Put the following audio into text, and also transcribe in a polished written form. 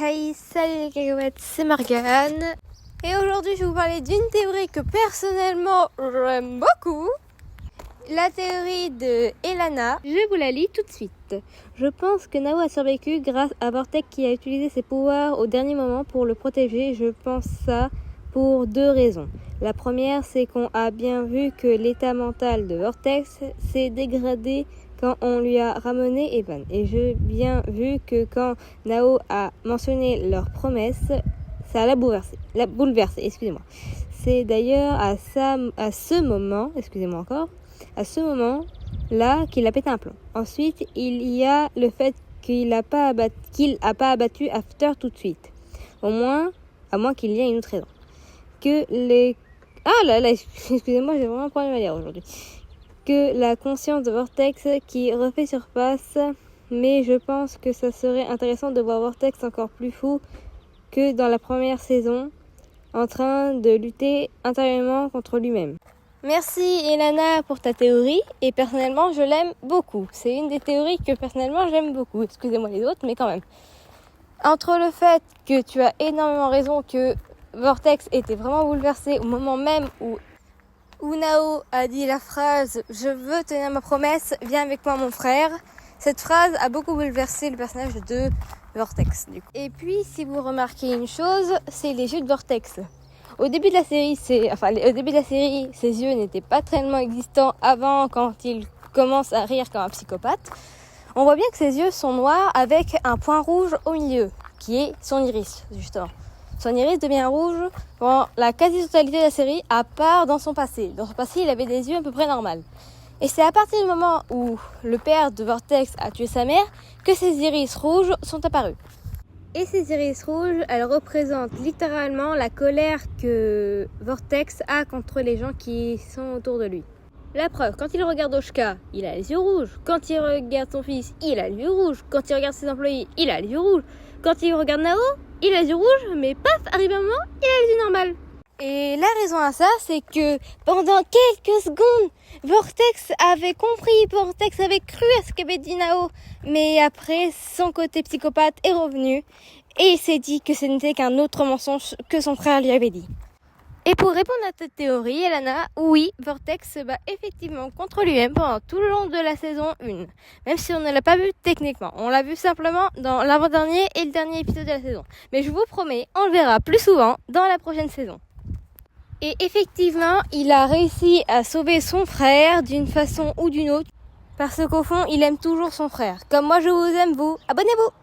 Hey, salut les cacahuètes, c'est Morgane. Et aujourd'hui, je vais vous parler d'une théorie que personnellement, j'aime beaucoup. La théorie de Elana. Je vous la lis tout de suite. Je pense que Nao a survécu grâce à Vortex qui a utilisé ses pouvoirs au dernier moment pour le protéger. Je pense ça pour deux raisons. La première, c'est qu'on a bien vu que l'état mental de Vortex s'est dégradé quand on lui a ramené Evan. Et j'ai bien vu que quand Nao a mentionné leur promesse, ça l'a bouleversé, excusez-moi. C'est d'ailleurs à ce moment-là qu'il a pété un plomb. Ensuite, il y a le fait qu'il a pas abattu After tout de suite. Au moins, à moins qu'il y ait une autre raison. Excusez-moi, j'ai vraiment un problème à lire aujourd'hui. Que la conscience de Vortex qui refait surface, mais je pense que ça serait intéressant de voir Vortex encore plus fou que dans la première saison, en train de lutter intérieurement contre lui-même. Merci Elana pour ta théorie, et personnellement je l'aime beaucoup. C'est une des théories que personnellement j'aime beaucoup, excusez-moi les autres, mais quand même. Entre le fait que tu as énormément raison que Vortex était vraiment bouleversé au moment même où Nao a dit la phrase « Je veux tenir ma promesse, viens avec moi mon frère ». Cette phrase a beaucoup bouleversé le personnage de Vortex. Et puis, si vous remarquez une chose, c'est les yeux de Vortex. Au début de la série, ses yeux n'étaient pas tellement existants avant, quand il commence à rire comme un psychopathe. On voit bien que ses yeux sont noirs avec un point rouge au milieu, qui est son iris, justement. Son iris devient rouge pendant la quasi-totalité de la série, à part dans son passé. Dans son passé, il avait des yeux à peu près normaux. Et c'est à partir du moment où le père de Vortex a tué sa mère que ses iris rouges sont apparus. Et ces iris rouges, elles représentent littéralement la colère que Vortex a contre les gens qui sont autour de lui. La preuve, quand il regarde Oshka, il a les yeux rouges. Quand il regarde son fils, il a les yeux rouges. Quand il regarde ses employés, il a les yeux rouges. Quand il regarde Nao, il a les yeux rouges, mais paf, arrive un moment, il a les yeux normaux. Et la raison à ça, c'est que pendant quelques secondes, Vortex avait compris, Vortex avait cru à ce qu'avait dit Nao. Mais après, son côté psychopathe est revenu et il s'est dit que ce n'était qu'un autre mensonge que son frère lui avait dit. Et pour répondre à ta théorie, Elana, oui, Vortex se bat effectivement contre lui-même pendant tout le long de la saison 1. Même si on ne l'a pas vu techniquement. On l'a vu simplement dans l'avant-dernier et le dernier épisode de la saison. Mais je vous promets, on le verra plus souvent dans la prochaine saison. Et effectivement, il a réussi à sauver son frère d'une façon ou d'une autre. Parce qu'au fond, il aime toujours son frère. Comme moi je vous aime, vous. Abonnez-vous!